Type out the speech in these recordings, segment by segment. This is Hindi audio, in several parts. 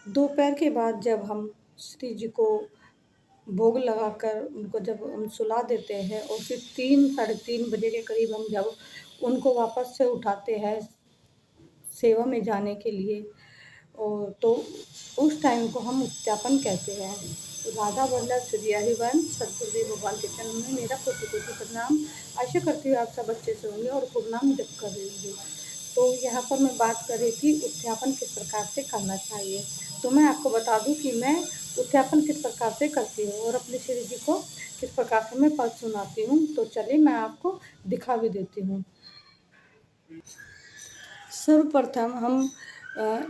दोपहर के बाद जब हम श्री जी को भोग लगाकर उनको जब हम सुला देते हैं और फिर 3 साढ़े 3 बजे के करीब हम जब उनको वापस से उठाते हैं सेवा में जाने के लिए, और तो उस टाइम को हम उत्यापन कहते हैं। राधा वल्लभ श्री हरिवंश सदगुरुदेव भगवान के चरणों में मेरा कोटि-कोटि प्रणाम। आशा करती हूँ आप सब अच्छे से होंगे और खूब नाम जप कर रहे होंगे। तो यहाँ पर मैं बात कर रही थी उत्यापन किस प्रकार से करना चाहिए। तो मैं आपको बता दूँ कि मैं उत्यापन किस प्रकार से करती हूँ और अपने श्री जी को किस प्रकार से मैं पद सुनाती हूँ। तो चलिए मैं आपको दिखा भी देती हूँ। सर्वप्रथम हम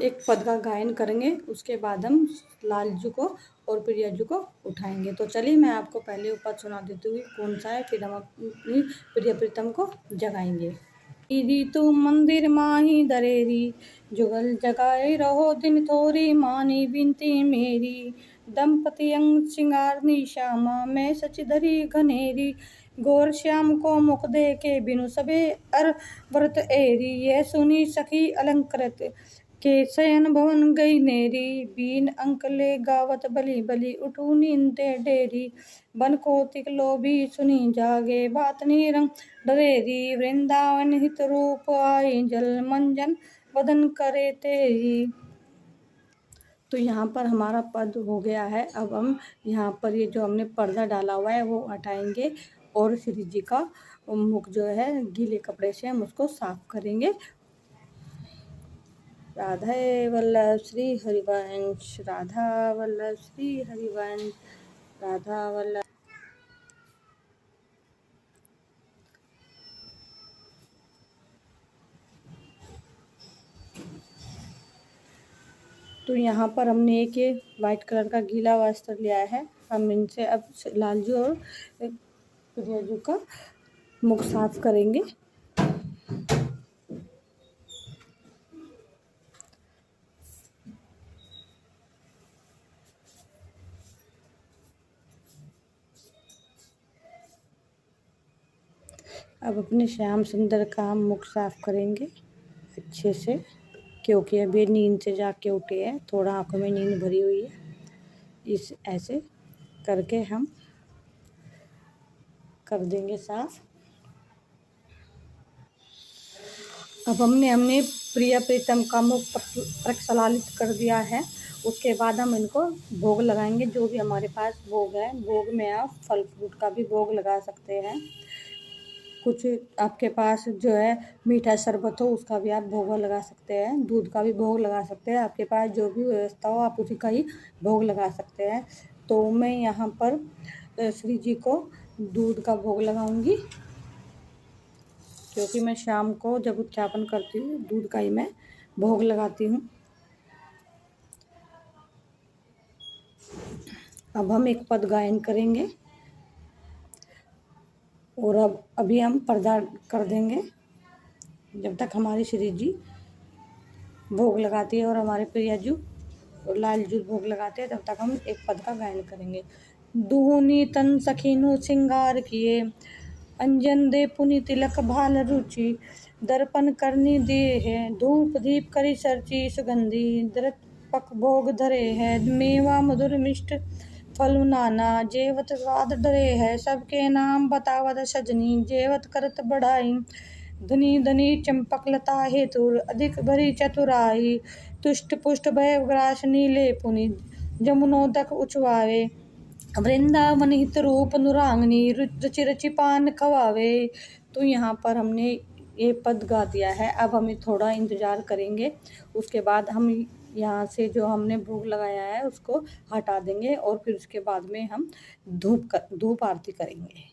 एक पद का गायन करेंगे, उसके बाद हम लाल जी को और प्रिया जी को उठाएंगे। तो चलिए मैं आपको पहले पद सुना देती हूँ कौन सा है, फिर हम अपनी प्रिय प्रीतम को जगाएंगे। दीदी तू मंदिर माही दरेरी, जुगल जगाए रहो दिन थोरी, मानी बिनती मेरी, दंपति अंग सिंगारनी श्यामा, मैं सच धरी घनेरी, गौर श्याम को मुख दे के बिनु सबे अर व्रत एरी, यह सुनी सखी अलंकृत के शयन भवन गई नेरी, बीन अंकले गावत बलि बलि उठू नींदे डेरी, बन कोतिक लोभी सुनी जागे बात निरंग डरेरी, वृंदावन हित रूप आई जल मंजन वदन करे तेरी। तो यहाँ पर हमारा पद हो गया है। अब हम यहाँ पर ये जो हमने पर्दा डाला हुआ है वो हटाएंगे और श्री जी का मुख जो है गीले कपड़े से हम उसको साफ करेंगे। राधा वल्लभ श्री हरिवंश, राधा वल्लभ श्री हरिवंश, राधा वल्लभ। तो यहाँ पर हमने एक ये वाइट कलर का गीला वस्त्र लिया है। हम इनसे अब लाल जी और प्रिया जी का मुख साफ करेंगे। अब अपने श्याम सुंदर का हम मुख साफ करेंगे अच्छे से, क्योंकि अभी नींद से जाके उठे हैं, थोड़ा आंखों में नींद भरी हुई है। इस ऐसे करके हम कर देंगे साफ। अब हमने हमने प्रिय प्रीतम का मुख प्रक्षालित कर दिया है। उसके बाद हम इनको भोग लगाएंगे। जो भी हमारे पास भोग है, भोग में आप फल फ्रूट का भी भोग लगा सकते हैं। कुछ आपके पास जो है मीठा शरबत हो उसका भी आप भोग लगा सकते हैं, दूध का भी भोग लगा सकते हैं। आपके पास जो भी व्यवस्था हो आप उसी का ही भोग लगा सकते हैं। तो मैं यहाँ पर श्री जी को दूध का भोग लगाऊंगी, क्योंकि मैं शाम को जब उच्चापन करती हूँ दूध का ही मैं भोग लगाती हूँ। अब हम एक पद गायन करेंगे और अब अभी हम पर्दा कर देंगे जब तक हमारी श्री जी भोग लगाती है और हमारे प्रिया जी और लाल जी भोग लगाते हैं, तब तक हम एक पद का गायन करेंगे। दुहनी तन सखीनु सिंगार किए, अंजन दे पुनि तिलक भाल रुचि, दर्पण करनी दे है धूप दीप करी सरची सुगंधी, दरत पक भोग धरे है मेवा मधुर मिष्ट फल नाना, जेवत स्वाद डरे है सबके नाम बतावत सजनी, जेवत करत बढ़ाई धनी धनी चंपक लता हेतु, अधिक भरी चतुराई, तुष्ट पुष्ट भय ग्रास नीले पुनि, जमुनोदक उछवावे, वृंदावन हित रूप नुरांगनी, रुचि रचि पान खवावे। तो यहाँ पर हमने ये पद गा दिया है। अब हमें थोड़ा इंतज़ार करेंगे, उसके बाद हम यहाँ से जो हमने भोग लगाया है उसको हटा देंगे और फिर उसके बाद में हम धूप आरती करेंगे।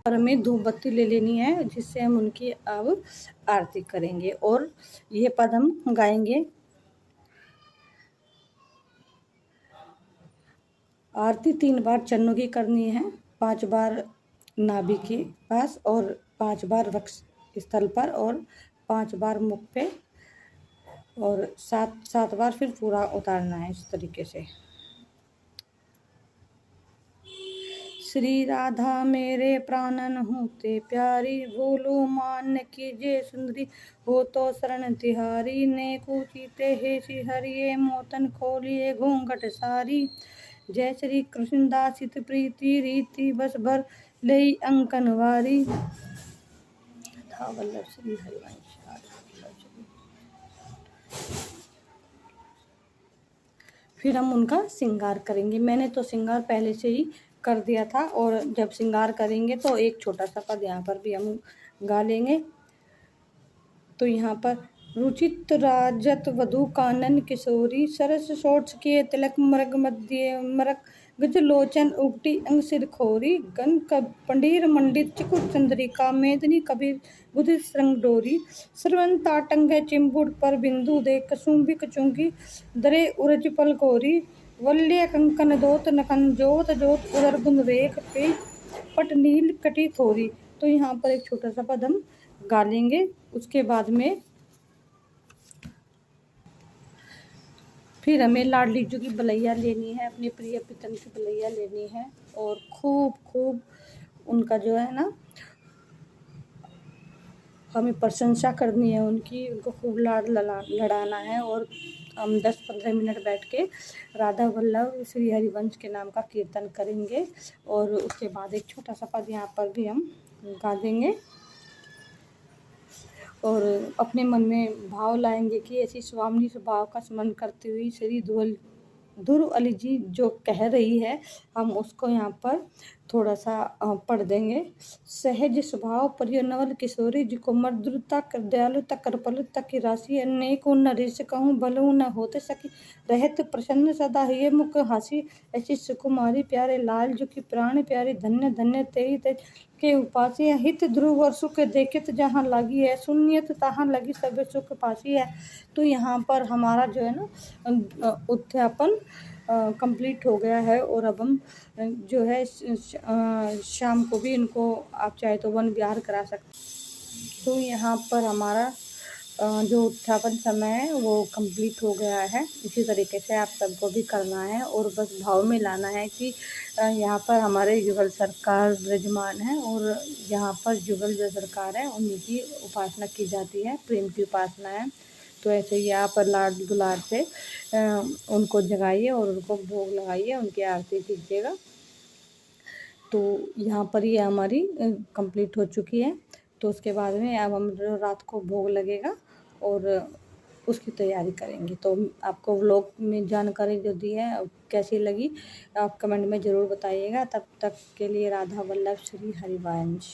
और हमें धूप बत्ती ले लेनी है जिससे हम उनकी अब आरती करेंगे और ये पद हम गाएंगे। आरती 3 बार चरणों की करनी है, 5 बार नाभि के पास और 5 बार वक्ष स्थल पर और 5 बार मुख पे और 7 बार फिर पूरा उतारना है इस तरीके से। श्री राधा मेरे प्राणन होते प्यारी, भूलो मान कीजिए सुंदरी, हो तो शरण तिहारी। ने कूचीते हे श्री हरिये, मोतन खोलिए घूंघट सारी। जय श्री कृष्णदास हित प्रीति, रीति बस भर लई अंकनवारी। राधा वल्लभ श्री हरिवंश। फिर हम उनका श्रृंगार करेंगे। मैंने तो श्रृंगार पहले से ही कर दिया था, और जब श्रृंगार करेंगे तो एक छोटा सा पद यहाँ पर भी हम गा लेंगे। तो यहाँ पर रुचित राजत वधु कानन किशोरी, सरस शोर्ष के तिलक मृग मध्य मरक, गज लोचन उगटी अंग सिर खोरी, गन पंडीर मंडित चिकुट चंद्रिका, मेदनी कबीर बुध श्रृंग डोरी, श्रवण ताटंग चिंबुड़ पर बिंदु दे, कसुम्बी कचुंगी दरे उरज पल कोरी, वल्य कंकन दोत नखन जोत जोत उदर गुन रेख पे पट नील कटी थोरी। तो यहाँ पर एक छोटा सा पद हम गा लेंगे। उसके बाद में फिर हमें लाडली जी की बलैया लेनी है, अपने प्रिय पितन की बलैया लेनी है, और खूब खूब उनका जो है ना, हमें प्रशंसा करनी है उनकी, उनको खूब लाड लड़ाना है। और हम 10-15 मिनट बैठ के राधा वल्लभ श्री हरिवंश के नाम का कीर्तन करेंगे। और उसके बाद एक छोटा सा पद यहाँ पर भी हम गा देंगे, और अपने मन में भाव लाएंगे कि ऐसी स्वामिनी स्वभाव का स्मरण करते हुए श्री धुर अली जी जो कह रही है, हम उसको यहाँ पर थोड़ा सा पढ़ देंगे। सहज स्वभाव प्रिय नवल किशोरी, जिको मधुरता दयालुता कृपालुता की राशि, अनेको नरेश कहूँ भलऊ न होते सकी, रहत प्रसन्न सदा ये मुख हासी, ऐसी सुकुमारी प्यारे लाल जो की प्राण प्यारे, धन्य धन्य तेई ते के उपासी है, हित ध्रुव और सुख देखित जहाँ लगी है, शून्यत तहाँ लगी सब सुख पासी है। तो यहाँ पर हमारा जो है ना उद्यापन कंप्लीट हो गया है, और अब हम जो है शाम को भी इनको आप चाहे तो वन विहार करा सकते। तो यहाँ पर हमारा जो उत्थापन समय है वो कंप्लीट हो गया है। इसी तरीके से आप सबको भी करना है, और बस भाव में लाना है कि यहाँ पर हमारे युगल सरकार विराजमान है, और यहाँ पर युगल जो सरकार है उन्हीं की उपासना की जाती है, प्रेम की उपासना है। तो ऐसे ही आप लाड दुलार से उनको जगाइए और उनको भोग लगाइए, उनकी आरती कीजिएगा। तो यहाँ पर ये हमारी कंप्लीट हो चुकी है। तो उसके बाद में अब हम रात को भोग लगेगा और उसकी तैयारी करेंगे। तो आपको व्लॉग में जानकारी जो दी है कैसी लगी आप कमेंट में ज़रूर बताइएगा। तब तक के लिए राधा वल्लभ श्री हरिवंश।